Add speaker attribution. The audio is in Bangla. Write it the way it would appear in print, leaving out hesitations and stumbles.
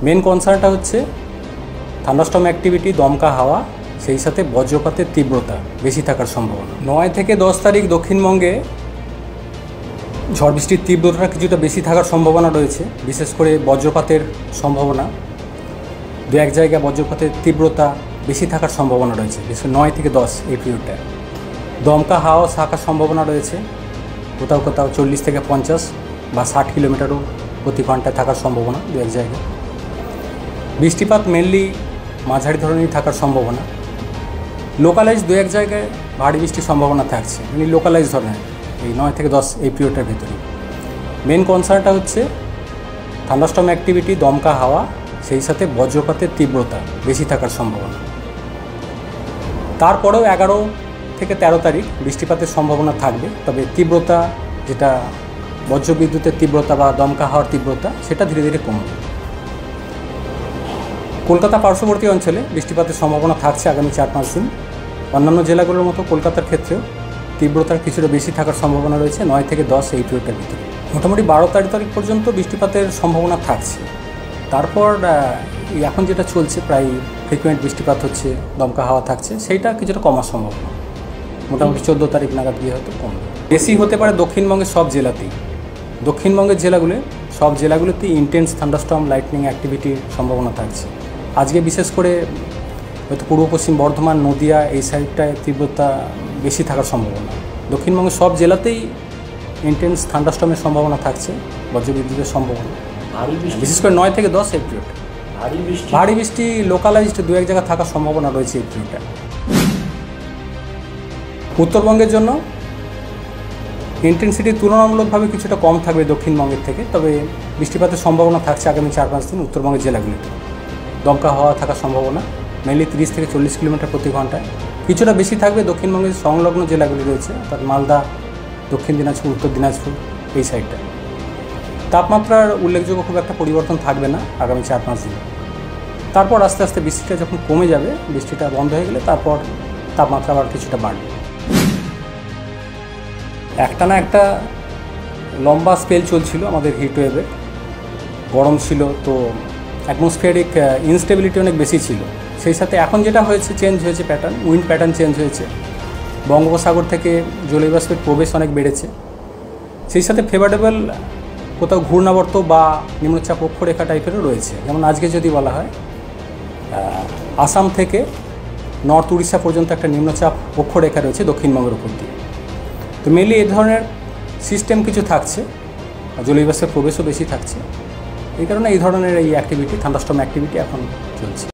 Speaker 1: মেন কনসার্নটা হচ্ছে থান্ডারস্টর্ম অ্যাক্টিভিটি, দমকা হাওয়া, সেই সাথে বজ্রপাতের তীব্রতা বেশি থাকার সম্ভাবনা। 9 থেকে 10 তারিখ দক্ষিণবঙ্গে ঝড় বৃষ্টির তীব্রতা কিছুটা বেশি থাকার সম্ভাবনা রয়েছে, বিশেষ করে বজ্রপাতের সম্ভাবনা। দু এক জায়গায় বজ্রপাতের তীব্রতা বেশি থাকার সম্ভাবনা রয়েছে, বিশেষ করে 9 থেকে 10 এই পিরিয়ডটায়। দমকা হাওয়া থাকার সম্ভাবনা রয়েছে, কোথাও কোথাও 40 থেকে 50 বা 60 কিলোমিটারও প্রতি ঘন্টায় থাকার সম্ভাবনা দু এক জায়গায়। বৃষ্টিপাত মেনলি মাঝারি ধরনেরই থাকার সম্ভাবনা। লোকালাইজ দু এক জায়গায় ভারী বৃষ্টির সম্ভাবনা থাকছে, মানে লোকালাইজ ধরনের এই 9 থেকে 10 এই পিরিয়ডটার ভিতরে। মেন কনসার্নটা হচ্ছে থান্ডারস্টর্ম অ্যাক্টিভিটি, দমকা হাওয়া, সেই সাথে বজ্রপাতের তীব্রতা বেশি থাকার সম্ভাবনা। তারপরেও 11 থেকে 13 তারিখ বৃষ্টিপাতের সম্ভাবনা থাকবে, তবে তীব্রতা, যেটা বজ্রবিদ্যুতের তীব্রতা বা দমকা হাওয়ার তীব্রতা, সেটা ধীরে ধীরে কমবে। কলকাতা পার্শ্ববর্তী অঞ্চলে বৃষ্টিপাতের সম্ভাবনা থাকছে আগামী 4-5 দিন। অন্যান্য জেলাগুলোর মতো কলকাতার ক্ষেত্রেও তীব্রতার কিছুটা বেশি থাকার সম্ভাবনা রয়েছে 9 থেকে 10 এই পিরিয়ডের ভিতরে। মোটামুটি 12-13 তারিখ পর্যন্ত বৃষ্টিপাতের সম্ভাবনা থাকছে। তারপর এখন যেটা চলছে, প্রায় ফ্রিকুয়েন্ট বৃষ্টিপাত হচ্ছে, দমকা হাওয়া থাকছে, সেইটা কিছুটা কমার সম্ভাবনা। মোটামুটি 14 তারিখ নাগাদ গিয়ে হয়তো কমবে। বেশি হতে পারে দক্ষিণবঙ্গের সব জেলাতেই। দক্ষিণবঙ্গের সব জেলাগুলোতেই ইন্টেন্স থান্ডারস্টর্ম লাইটনিং অ্যাক্টিভিটির সম্ভাবনা থাকছে। আজকে বিশেষ করে হয়তো পূর্ব পশ্চিম বর্ধমান, নদিয়া এই সাইডটায় তীব্রতা বেশি থাকার সম্ভাবনা। দক্ষিণবঙ্গের সব জেলাতেই ইন্টেন্স থান্ডারস্টর্মের সম্ভাবনা থাকছে, বজ্রবিদ্যুতের সম্ভাবনা, বিশেষ করে 9 থেকে 10 এই পিরিয়ড। ভারী বৃষ্টি লোকালাইজড দু এক জায়গায় থাকার সম্ভাবনা রয়েছে এই পিরিয়ডটা। উত্তরবঙ্গের জন্য ইন্টেন্সিটি তুলনামূলকভাবে কিছুটা কম থাকবে দক্ষিণবঙ্গের থেকে, তবে বৃষ্টিপাতের সম্ভাবনা থাকছে আগামী 4-5 দিন উত্তরবঙ্গের জেলাগুলিতে। দমকা হাওয়া থাকার সম্ভাবনা মেনলি 30 থেকে 40 কিলোমিটার প্রতি ঘন্টায়। কিছুটা বেশি থাকবে দক্ষিণবঙ্গের সংলগ্ন জেলাগুলি রয়েছে, অর্থাৎ মালদা, দক্ষিণ দিনাজপুর, উত্তর দিনাজপুর এই সাইডটা। তাপমাত্রার উল্লেখযোগ্য খুব একটা পরিবর্তন থাকবে না আগামী 4-5 দিন। তারপর আস্তে আস্তে বৃষ্টিটা যখন কমে যাবে, বৃষ্টিটা বন্ধ হয়ে গেলে তারপর তাপমাত্রা আবার কিছুটা বাড়বে। একটা লম্বা স্পেল চলছিল আমাদের হিটওয়েভে, গরম ছিল, তো অ্যাটমসফিয়ারিক ইনস্টেবিলিটি অনেক বেশি ছিল। সেই সাথে এখন যেটা হয়েছে, চেঞ্জ হয়েছে প্যাটার্ন, উইন্ড প্যাটার্ন চেঞ্জ হয়েছে। বঙ্গোপসাগর থেকে জলীয়বাষ্পের প্রবেশ অনেক বেড়েছে। সেই সাথে ফেভারেবল কোথাও ঘূর্ণাবর্ত বা নিম্নচাপ অক্ষরেখা টাইপেরও রয়েছে। যেমন আজকে যদি বলা হয়, আসাম থেকে নর্থ উড়িষ্যা পর্যন্ত একটা নিম্নচাপ অক্ষরেখা রয়েছে দক্ষিণবঙ্গের উপর দিয়ে। তো মেনলি এই ধরনের সিস্টেম কিছু থাকছে, জলীয়বাষ্পের প্রবেশও বেশি থাকছে। এই কারণে এই ধরনের এই অ্যাক্টিভিটি, থান্ডারস্টর্ম অ্যাক্টিভিটি এখন চলছে।